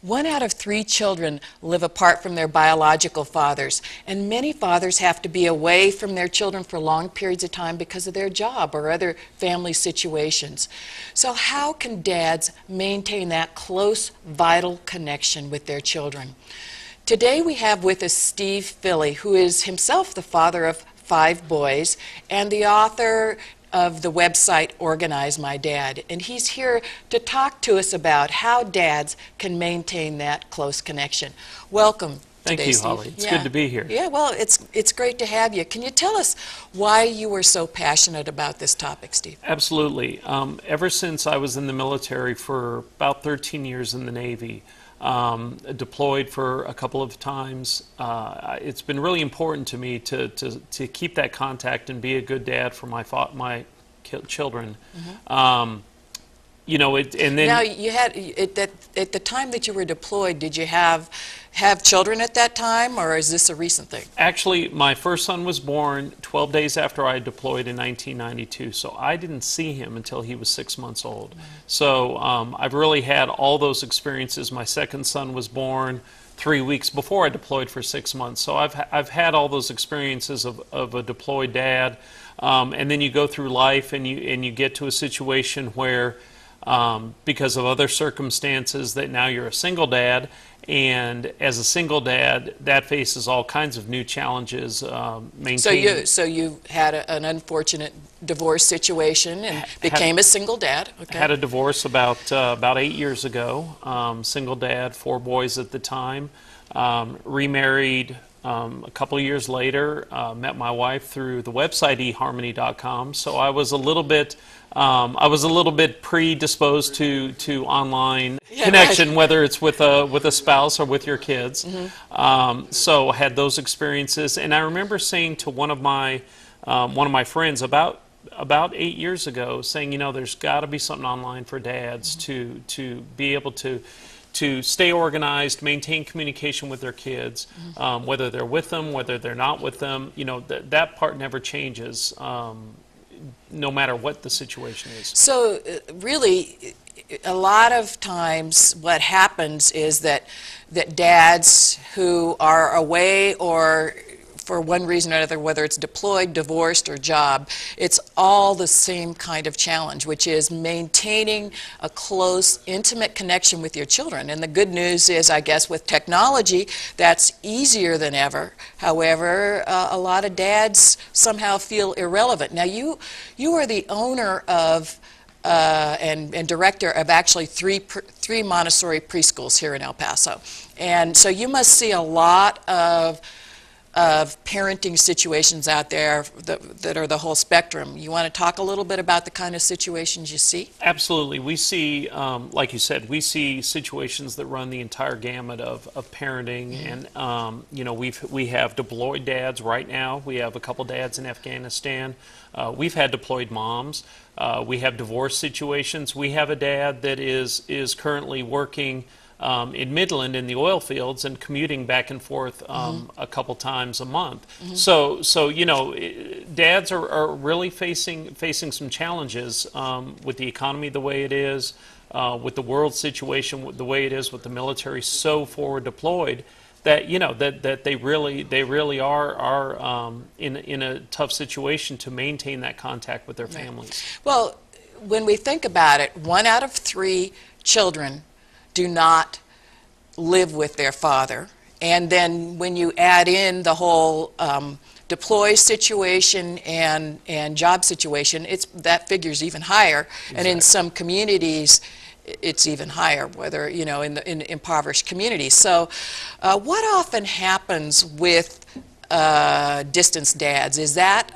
1 out of 3 children live apart from their biological fathers, and many fathers have to be away from their children for long periods of time because of their job or other family situations. So how can dads maintain that close, vital connection with their children? Today we have with us Steve Phillips, who is himself the father of 5 boys and the author of the website Organize My Dad, and he's here to talk to us about how dads can maintain that close connection. Welcome. Thank you, Holly. It's good to be here. Yeah, well, it's great to have you. Can you tell us why you were so passionate about this topic, Steve? Absolutely. Ever since I was in the military for about 13 years in the Navy, deployed for a couple of times, it's been really important to me to keep that contact and be a good dad for my children. Mm-hmm. You know, and then now you had at the time that you were deployed. Did you have children at that time, or is this a recent thing? Actually, my first son was born 12 days after I deployed in 1992, so I didn't see him until he was 6 months old. Mm-hmm. So I've really had all those experiences. My second son was born 3 weeks before I deployed for 6 months. So I've had all those experiences of a deployed dad, and then you go through life and you get to a situation where because of other circumstances that now you're a single dad, and as a single dad that faces all kinds of new challenges. So you had an unfortunate divorce situation and became a single dad. Okay. Had a divorce about 8 years ago. Single dad, 4 boys at the time. Remarried a couple of years later. Met my wife through the website eharmony.com. So I was a little bit predisposed to online connection, right, whether it's with a spouse or with your kids. Mm-hmm. So I had those experiences, and I remember saying to one of my friends about 8 years ago, saying, you know, there's got to be something online for dads, mm-hmm, to be able to stay organized, maintain communication with their kids, mm-hmm, whether they're with them, whether they're not with them. You know, that part never changes. No matter what the situation is. So really, a lot of times what happens is that dads who are away or for one reason or another, whether it's deployed, divorced, or job, it's all the same kind of challenge, which is maintaining a close, intimate connection with your children. And the good news is, I guess, with technology, that's easier than ever. However, a lot of dads somehow feel irrelevant. Now, you are the owner of and director of actually three Montessori preschools here in El Paso. And so you must see a lot of parenting situations out there that are the whole spectrum. You want to talk a little bit about the kind of situations you see? Absolutely. We see, like you said, we see situations that run the entire gamut of parenting. Mm-hmm. And, you know, we have deployed dads right now. We have a couple dads in Afghanistan. We've had deployed moms. We have divorce situations. We have a dad that is currently working in Midland in the oil fields and commuting back and forth mm-hmm, a couple times a month. Mm-hmm. So you know, dads are really facing some challenges with the economy the way it is, with the world situation the way it is, with the military so forward deployed, that you know that they really are in a tough situation to maintain that contact with their families. Well, when we think about it, 1 out of 3 children do not live with their father. And then when you add in the whole deploy situation and job situation, that figure's even higher. Exactly. And in some communities, it's even higher, whether, you know, in impoverished communities. So what often happens with distance dads? Is that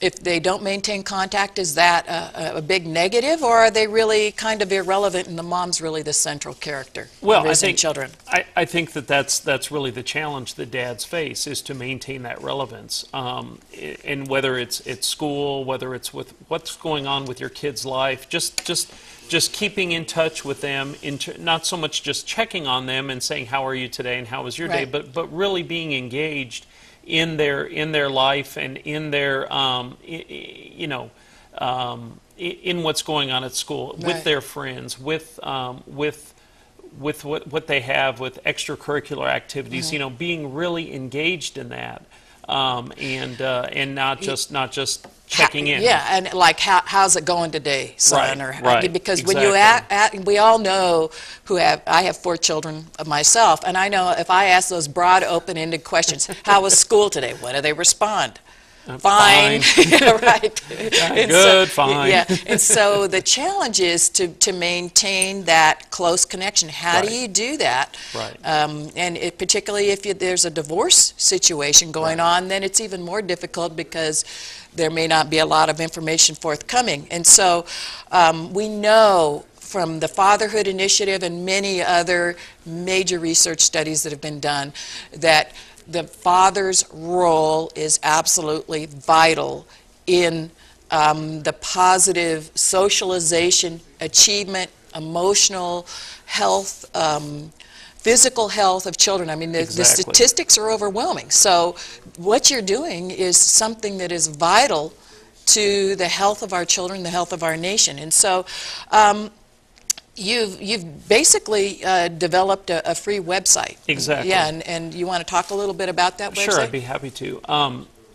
if they don't maintain contact, is that a big negative, or are they really kind of irrelevant and the mom's really the central character in raising children? I think that's really the challenge that dads face, is to maintain that relevance. And whether it's at school, whether it's with what's going on with your kid's life, just keeping in touch with them, not so much just checking on them and saying, how are you today and how was your day, but really being engaged in their life and in their in what's going on at school, with their friends, with with what they have with extracurricular activities, Mm-hmm. you know, being really engaged in that, and not just checking in. Yeah, and like how's it going today, son? Right, Or right, because when you exactly. we all know I have 4 children of myself, and I know if I ask those broad, open-ended questions, how was school today? What do they respond? Fine. Fine. Yeah, right. And so, Good, fine. yeah, and so the challenge is to maintain that close connection. How do Right. you do that? Right. And particularly if there's a divorce situation going Right. on, then it's even more difficult because there may not be a lot of information forthcoming. And so we know from the Fatherhood Initiative and many other major research studies that have been done that the father's role is absolutely vital in the positive socialization, achievement, emotional health, physical health of children. I mean, the Exactly. statistics are overwhelming. So what you're doing is something that is vital to the health of our children, the health of our nation. And so you've basically developed a free website. Exactly. Yeah, and you want to talk a little bit about that website? Sure, I'd be happy to.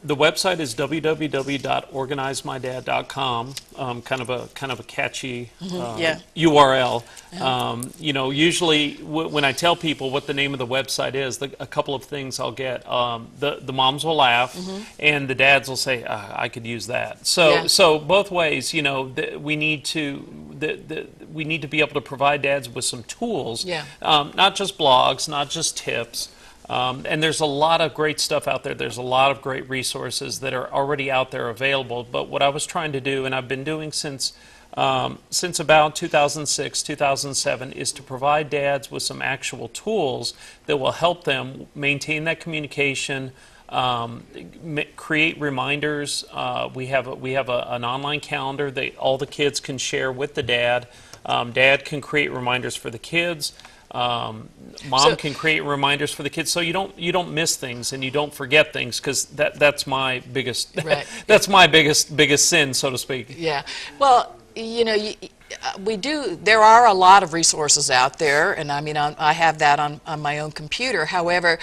The website is www.organizemydad.com. Kind of a catchy Yeah. URL. You know, usually when I tell people what the name of the website is, a couple of things I'll get. The moms will laugh, and the dads will say, "I could use that." So Yeah. so both ways, you know, we need to we need to be able to provide dads with some tools, Yeah. not just blogs, not just tips. And there's a lot of great stuff out there. There's a lot of great resources that are already out there available. But what I was trying to do, and I've been doing since about 2006, 2007, is to provide dads with some actual tools that will help them maintain that communication, create reminders. We have an online calendar that all the kids can share with the dad. Dad can create reminders for the kids. Mom can create reminders for the kids, so you don't miss things and you don't forget things, because that's my biggest Right. that's my biggest sin, so to speak. Yeah. Well, you know, there are a lot of resources out there, and I mean, I have that on my own computer. However,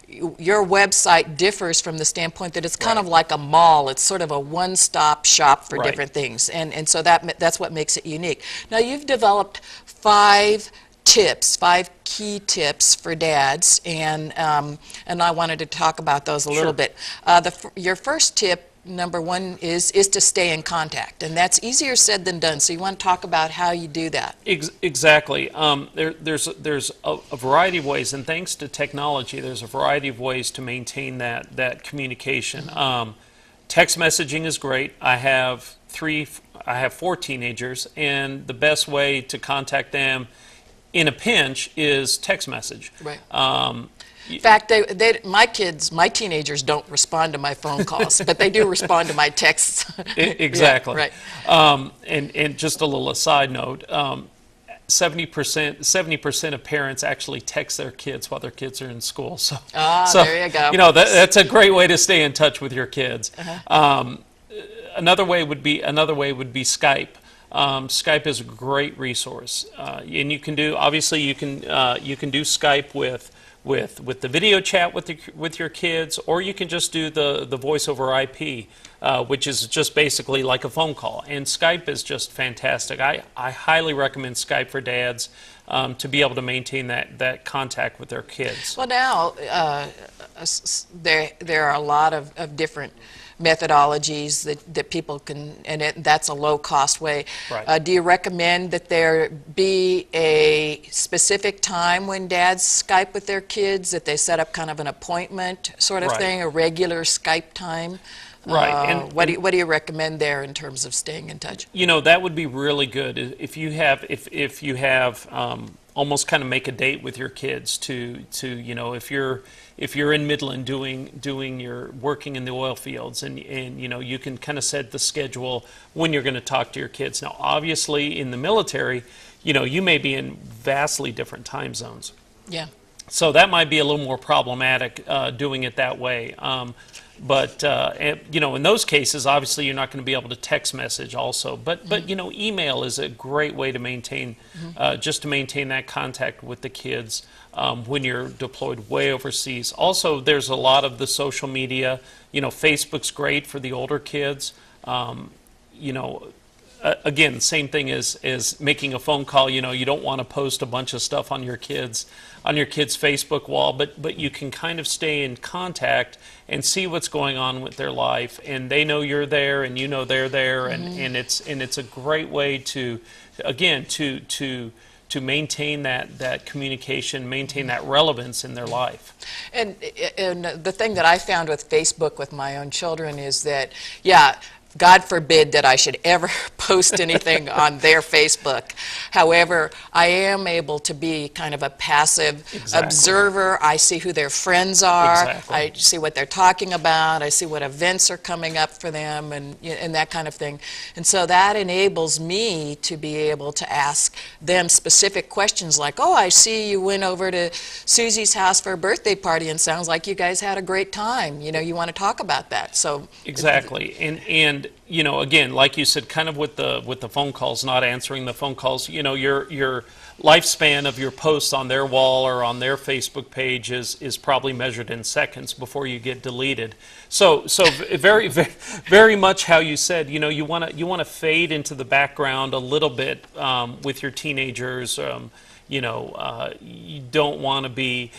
your website differs from the standpoint that it's kind of like a mall. It's sort of a one-stop shop for Right. different things, and so that's what makes it unique. Now, you've developed 5 key tips for dads, and I wanted to talk about those a little bit. Your first tip, number 1, is to stay in contact, and that's easier said than done. So you want to talk about how you do that? Exactly. There's a variety of ways, and thanks to technology, there's a variety of ways to maintain that communication. Text messaging is great. I have 4 teenagers, and the best way to contact them in a pinch is text message. Right. In fact, my teenagers don't respond to my phone calls, but they do respond to my texts. Exactly. Yeah, right. And just a little aside note, 70% of parents actually text their kids while their kids are in school. So there you go. You know, that's a great way to stay in touch with your kids. Another way would be Skype. Skype is a great resource, and you can do do Skype with the video chat with your kids, or you can just do the voice over IP, which is just basically like a phone call. And Skype is just fantastic. I highly recommend Skype for dads to be able to maintain that contact with their kids. Well, now there are a lot of different methodologies that people can, and that's a low-cost way. Right. Do you recommend that there be a specific time when dads Skype with their kids, that they set up kind of an appointment sort of Right. thing, a regular Skype time? Right. And what do you recommend there in terms of staying in touch? You know, that would be really good if you have almost kind of make a date with your kids to you know, if you're in Midland doing your working in the oil fields, and you know, you can kind of set the schedule when you're going to talk to your kids. Now, obviously, in the military, you know, you may be in vastly different time zones. Yeah. So that might be a little more problematic doing it that way. In those cases, obviously, you're not going to be able to text message also. But email is a great way to maintain, just to maintain that contact with the kids when you're deployed way overseas. Also, there's a lot of the social media. Facebook's great for the older kids. Again, same thing as making a phone call. You don't want to post a bunch of stuff on your kids' Facebook wall, but you can kind of stay in contact and see what's going on with their life, and they know you're there, and you know they're there, and it's a great way to, again, to maintain that communication, maintain that relevance in their life. And the thing that I found with Facebook with my own children is that, yeah, God forbid that I should ever post anything on their Facebook. However, I am able to be kind of a passive observer. I see who their friends are. I see what they're talking about. I see what events are coming up for them and that kind of thing. And so that enables me to be able to ask them specific questions like, oh, I see you went over to Susie's house for a birthday party and sounds like you guys had a great time. You want to talk about that. So exactly. And again, like you said, kind of with the phone calls, not answering the phone calls, your lifespan of your posts on their wall or on their Facebook page is probably measured in seconds before you get deleted. So very, very, very much how you said, you want to fade into the background a little bit with your teenagers. You don't want to be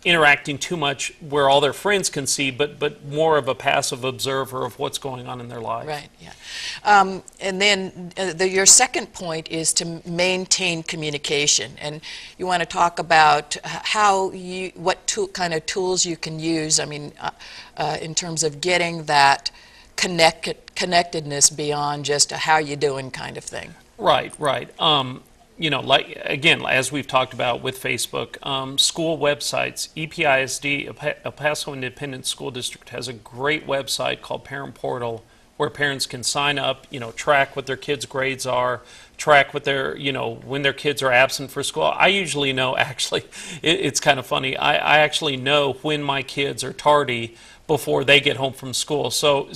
interacting too much where all their friends can see, but more of a passive observer of what's going on in their life. Right, yeah. And then your second point is to maintain communication. And you want to talk about what kind of tools you can use, in terms of getting that connectedness beyond just a how you doing kind of thing. Right. Like again, as we've talked about with Facebook, school websites, EPISD, El Paso Independent School District, has a great website called Parent Portal where parents can sign up, track what their kids' grades are, track what when their kids are absent for school. I usually know, actually, it's kind of funny, I actually know when my kids are tardy before they get home from school. So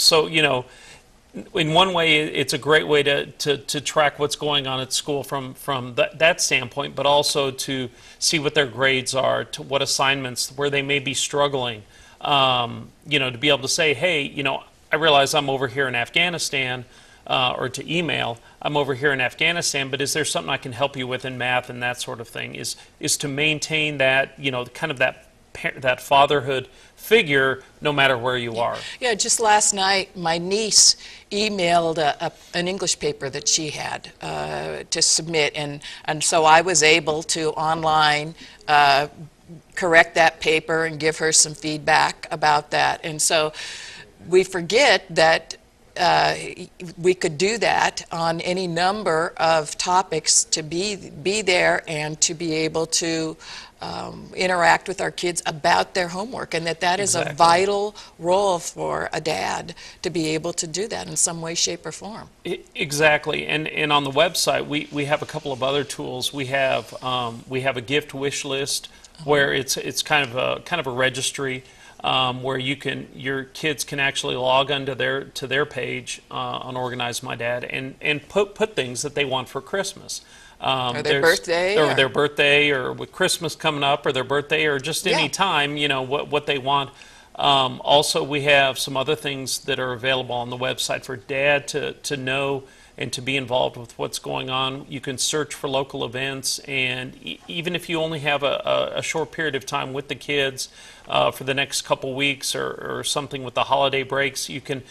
in one way, it's a great way to track what's going on at school from that standpoint, but also to see what their grades are, to what assignments, where they may be struggling. To be able to say, hey, I realize I'm over here in Afghanistan, or to email, I'm over here in Afghanistan, but is there something I can help you with in math and that sort of thing? Is to maintain that, kind of that fatherhood figure no matter where you are. Yeah, just last night my niece emailed an English paper that she had to submit, and so I was able to online correct that paper and give her some feedback about that. And so we forget that we could do that on any number of topics, to be there and to be able to interact with our kids about their homework, and that is a vital role for a dad to be able to do that in some way, shape, or form. Exactly, and on the website we have a couple of other tools. We have a gift wish list where it's kind of a registry. Where your kids can actually log onto their page on Organize My Dad and put things that they want for Christmas. Or their birthday. Or their birthday, or with Christmas coming up, or their birthday, or just any time, what they want. Also, we have some other things that are available on the website for dad to know and to be involved with what's going on. You can search for local events, and even if you only have a short period of time with the kids for the next couple weeks or something with the holiday breaks, you can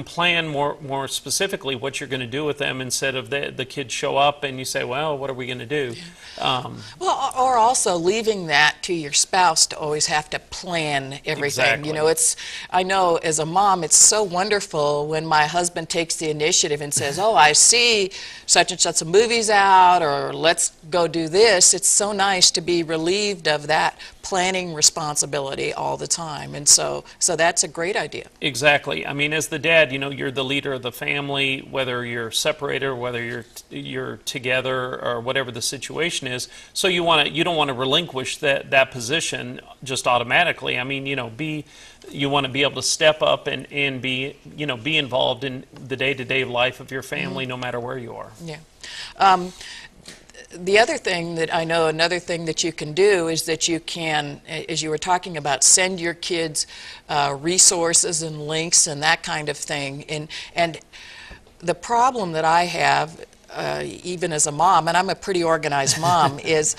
plan more specifically what you're going to do with them, instead of the kids show up and you say, well, what are we going to do? Well, or also leaving that to your spouse to always have to plan everything. Exactly. I know as a mom, it's so wonderful when my husband takes the initiative and says, oh, I see such and such a movie's out, or let's go do this. It's so nice to be relieved of that planning responsibility. way all the time. And so that's a great idea. Exactly. I mean, as the dad, you're the leader of the family, whether you're separated or whether you're together or whatever the situation is. So you don't want to relinquish that position just automatically. I mean, you want to be able to step up and be involved in the day-to-day life of your family, no matter where you are. Yeah. The other thing that I know, another thing that you can do is that you can, as you were talking about, send your kids resources and links and that kind of thing. And the problem that I have, even as a mom, and I'm a pretty organized mom, is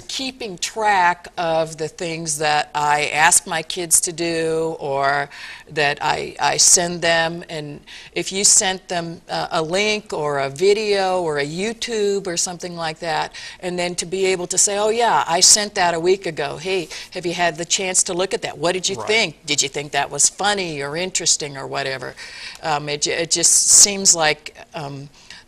keeping track of the things that I ask my kids to do or that I send them. And if you sent them a link or a video or a YouTube or something like that, and then to be able to say, oh yeah, I sent that a week ago. Hey, have you had the chance to look at that? What did you think? Did you think that was funny or interesting or whatever? It just seems like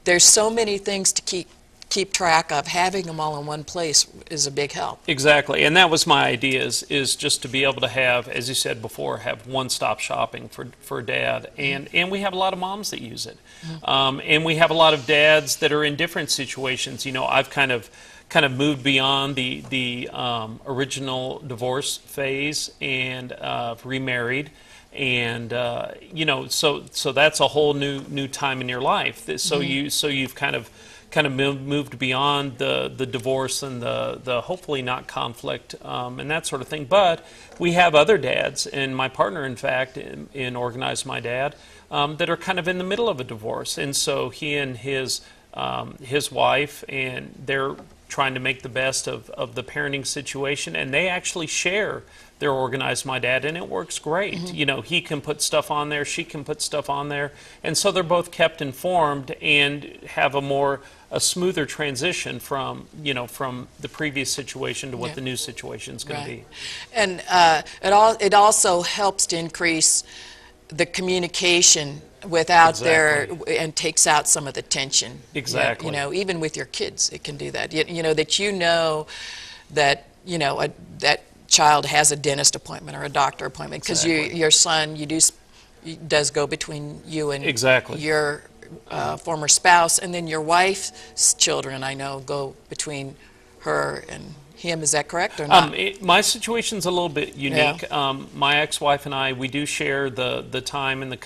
there's so many things to keep track of. Having them all in one place is a big help. Exactly, and that was my idea, is just to be able to have, as you said before, have one-stop shopping for dad, and we have a lot of moms that use it, and we have a lot of dads that are in different situations. I've kind of moved beyond the original divorce phase and remarried. And so that's a whole new time in your life. So you've kind of moved beyond the divorce and the hopefully not conflict and that sort of thing. But we have other dads, and my partner, in fact, in Organize My Dad, that are kind of in the middle of a divorce, and so he and his wife, and they're trying to make the best of the parenting situation, and they actually share their Organize My Dad, and it works great. He can put stuff on there, she can put stuff on there, and so they're both kept informed and have a smoother transition from the previous situation to what the new situation is going to be. And it also helps to increase the communication without and takes out some of the tension. Exactly. Even with your kids, it can do that. That that child has a dentist appointment or a doctor appointment because your son does go between you and your former spouse, and then your wife's children, I know, go between her and him. Is that correct or not? My situation's a little bit unique. Yeah. My ex-wife and I, we do share the time and the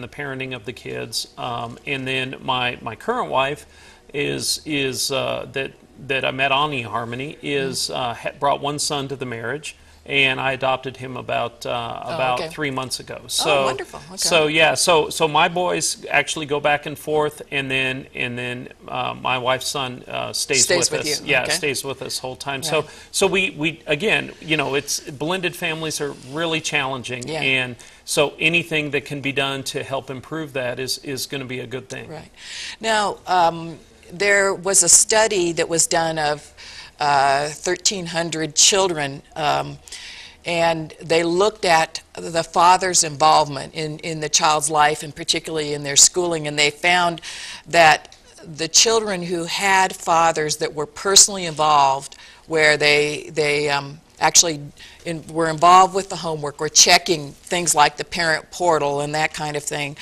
parenting of the kids, and then my current wife is that I met on eHarmony brought one son to the marriage, and I adopted him about 3 months ago. So, wonderful. Okay. So yeah, so my boys actually go back and forth, and then my wife's son stays with us. You. Yeah, okay. Stays with us the whole time. Right. So we again, it's blended families are really challenging, and so anything that can be done to help improve that is going to be a good thing. Right. Now, there was a study that was done of 1,300 children, and they looked at the father's involvement in the child's life, and particularly in their schooling, and they found that the children who had fathers that were personally involved, where they actually were involved with the homework, were checking things like the parent portal and that kind of thing,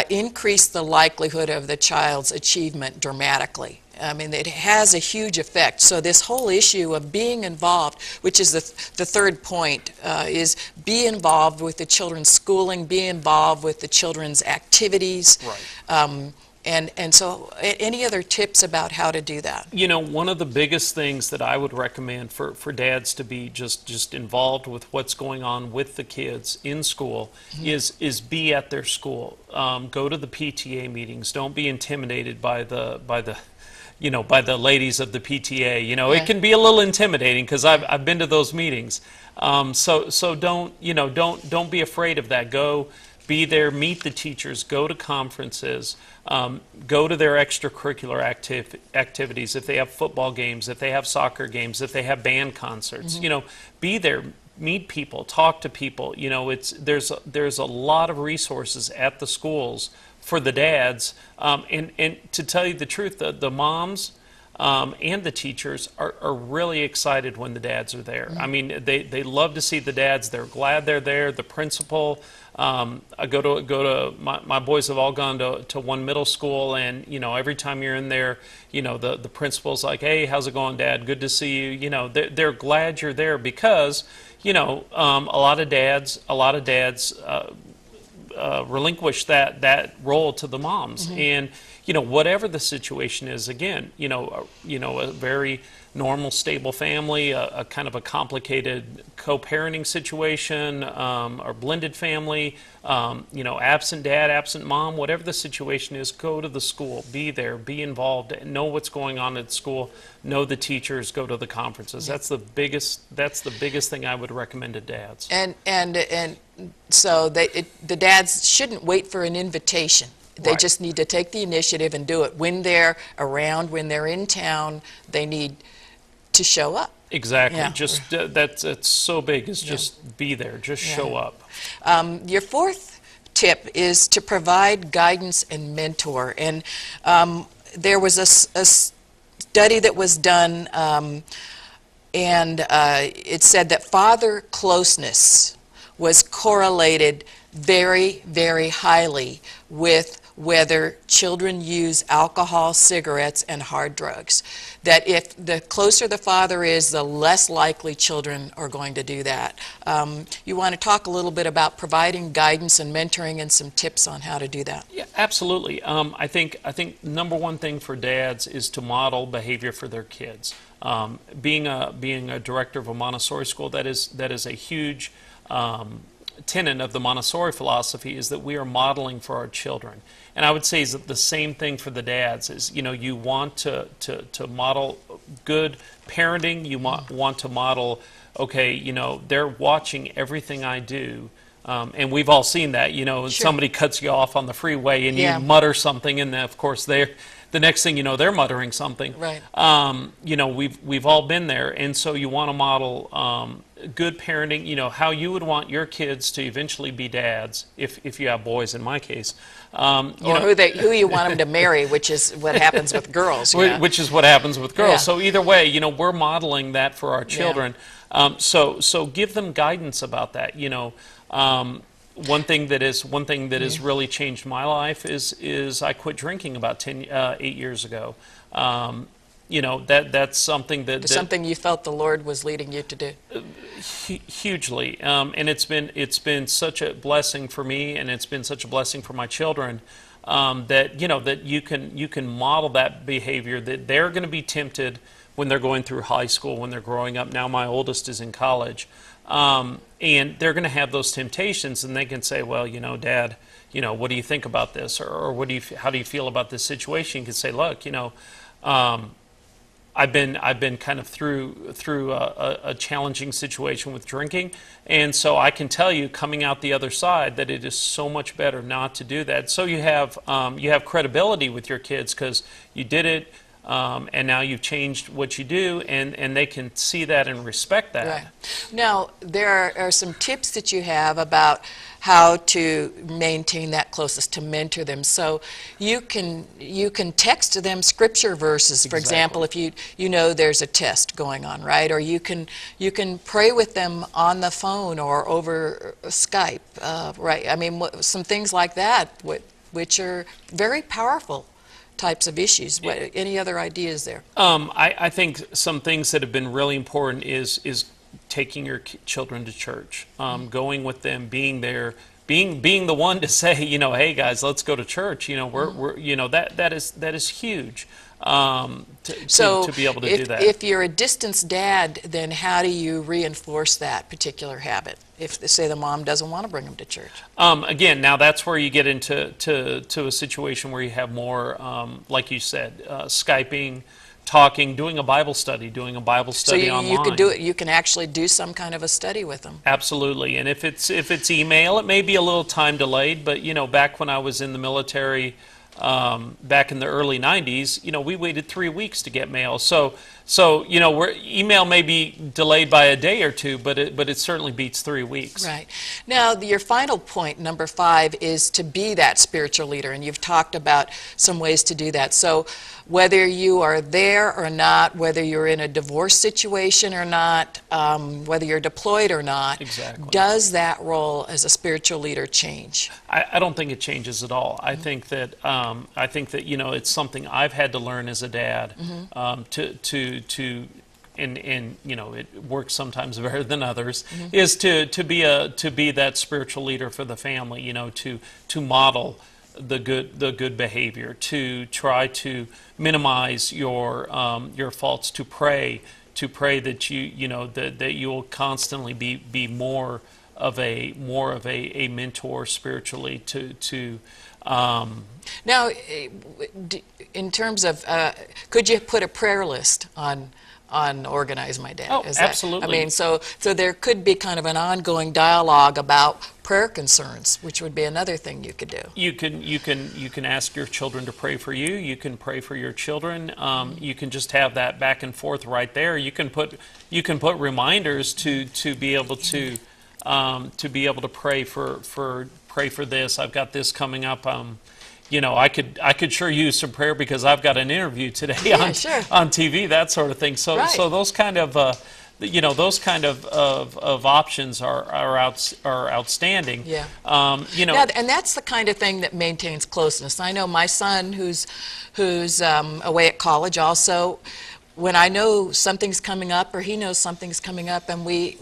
increased the likelihood of the child's achievement dramatically. I mean, it has a huge effect. So this whole issue of being involved, which is the third point, is be involved with the children's schooling, be involved with the children's activities. Right. And so any other tips about how to do that? One of the biggest things that I would recommend for dads to be just involved with what's going on with the kids in school is be at their school. Go to the PTA meetings. Don't be intimidated by the ladies of the PTA. It can be a little intimidating because I've been to those meetings. So don't be afraid of that. Go be there, meet the teachers, go to conferences, go to their extracurricular activities. If they have football games, if they have soccer games, if they have band concerts, be there, meet people, talk to people. There's a lot of resources at the schools for the dads, and to tell you the truth, the moms, and the teachers are really excited when the dads are there. I mean, they love to see the dads. They're glad they're there. The principal, I go to my boys have all gone to one middle school, and every time you're in there, the principal's like, "Hey, how's it going, Dad? Good to see you." They're glad you're there because a lot of dads relinquish that role to the moms. And whatever the situation is, again, a very normal, stable family, a kind of a complicated co-parenting situation, or blended family, absent dad, absent mom, whatever the situation is, go to the school, be there, be involved, know what's going on at school, know the teachers, go to the conferences. That's the biggest thing I would recommend to dads. And so the dads shouldn't wait for an invitation. They just need to take the initiative and do it. When they're around, when they're in town, they need to show up. Exactly. Yeah. Just that's so big, is just be there, just show up. Your fourth tip is to provide guidance and mentor. And there was a study that was done, and it said that father closeness was correlated very, very highly with whether children use alcohol, cigarettes, and hard drugs. That if the closer the father is, the less likely children are going to do that. You want to talk a little bit about providing guidance and mentoring and some tips on how to do that? Yeah, absolutely. I think number one thing for dads is to model behavior for their kids. Being a director of a Montessori school, that is a huge tenet of the Montessori philosophy, is that we are modeling for our children. And I would say is that the same thing for the dads is, you want to model good parenting. You want to model, okay, they're watching everything I do. And we've all seen that, Sure. Somebody cuts you off on the freeway and you mutter something, and of course the next thing you know, they're muttering something. Right. We've all been there, and so you want to model good parenting. How you would want your kids to eventually be dads, if you have boys, in my case. Or who you want them to marry, which is what happens with girls. Which is what happens with girls. Yeah. So either way, we're modeling that for our children. So give them guidance about that. One thing that has really changed my life is I quit drinking about 8 years ago. That's something that something you felt the Lord was leading you to do. Hugely, and it's been such a blessing for me, and it's been such a blessing for my children, that you can model that behavior, that they're going to be tempted when they're going through high school, when they're growing up. Now my oldest is in college. And they're going to have those temptations, and they can say, well, Dad, what do you think about this? Or how do you feel about this situation? You can say, look, I've been kind of through a challenging situation with drinking, and so I can tell you, coming out the other side, that it is so much better not to do that. So you have credibility with your kids because you did it. And now you've changed what you do, and they can see that and respect that. Right. Now, there are some tips that you have about how to maintain that closeness, to mentor them. So you can text them scripture verses, for example, if you know there's a test going on, right? Or you can pray with them on the phone or over Skype, right? I mean, some things like that, which are very powerful types of issues. Any other ideas there? I think some things that have been really important is taking your children to church, going with them, being there, being the one to say, hey guys, let's go to church. We're that is huge. To be able to do that. If you're a distance dad, then how do you reinforce that particular habit? If, say, the mom doesn't want to bring them to church. Again, now that's where you get into a situation where you have more, like you said, Skyping, talking, doing a Bible study online. So you could do it. You can actually do some kind of a study with them. Absolutely, and if it's email, it may be a little time delayed. But back when I was in the military. Back in the early 90s, we waited 3 weeks to get mail. So So, email may be delayed by a day or two, but it certainly beats 3 weeks. Right. Now, your final point, number 5, is to be that spiritual leader, and you've talked about some ways to do that. So whether you are there or not, whether you're in a divorce situation or not, whether you're deployed or not, Exactly. does that role as a spiritual leader change? I don't think it changes at all. I think that it's something I've had to learn as a dad, and it works sometimes better than others, is to be that spiritual leader for the family, to model the good behavior, to try to minimize your faults, to pray that that you will constantly be more of a mentor spiritually to Now, in terms of, could you put a prayer list on Organize My Dad? Oh, Is that, absolutely. I mean, so there could be kind of an ongoing dialogue about prayer concerns, which would be another thing you could do. You can ask your children to pray for you. You can pray for your children. You can just have that back and forth right there. You can put reminders to be able to pray for this. I've got this coming up. I could sure use some prayer because I've got an interview today on TV, that sort of thing. So Right. so those kind of options are outstanding. Yeah. Now, and that's the kind of thing that maintains closeness. I know my son, who's away at college, also. When I know something's coming up, or he knows something's coming up, and we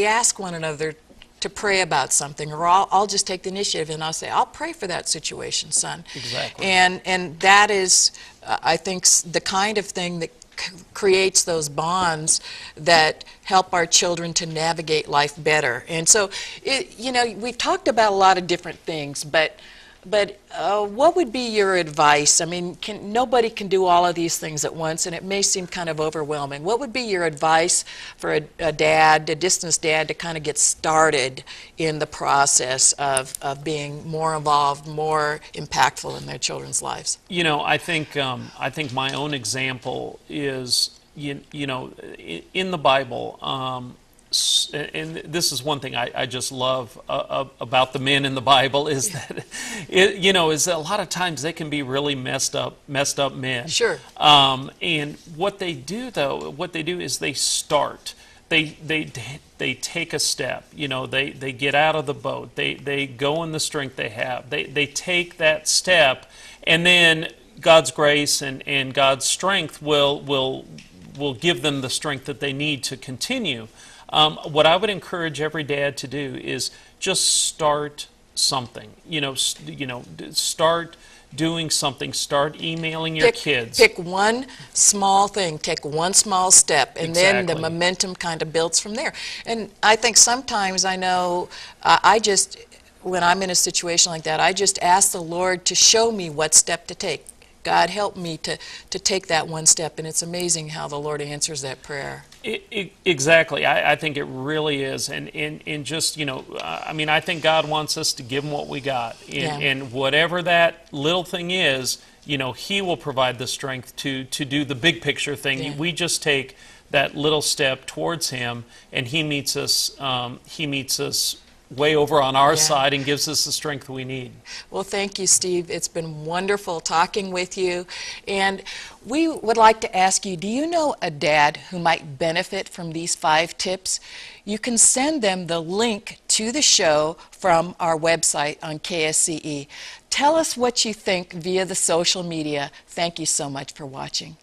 ask one another to pray about something, or I'll just take the initiative and I'll say, I'll pray for that situation, son. Exactly. And that is, I think, the kind of thing that creates those bonds that help our children to navigate life better. And so, we've talked about a lot of different things, but what would be your advice? I mean, nobody can do all of these things at once, and it may seem kind of overwhelming. What would be your advice for a distance dad, to kind of get started in the process of being more involved, more impactful in their children's lives? I think my own example is, in the Bible. And this is one thing I just love about the men in the Bible, is that is that a lot of times they can be really messed up men. Sure. And what they do is they start. They take a step. They get out of the boat. They go in the strength they have. They take that step, and then God's grace and God's strength will give them the strength that they need to continue. What I would encourage every dad to do is just start something. Start doing something. Start emailing your kids. Pick one small thing. Take one small step, and then the Exactly. momentum kind of builds from there. And I think sometimes, I know, when I'm in a situation like that, I just ask the Lord to show me what step to take. God, help me to take that one step, and it's amazing how the Lord answers that prayer. Exactly. I think it really is. And just, I think God wants us to give Him what we got. And whatever that little thing is, He will provide the strength to do the big picture thing. Yeah. We just take that little step towards Him, and He meets us way over on our side and gives us the strength we need. Well, thank you, Steve. It's been wonderful talking with you. And we would like to ask you, do you know a dad who might benefit from these 5 tips? You can send them the link to the show from our website on KSCE. Tell us what you think via the social media. Thank you so much for watching.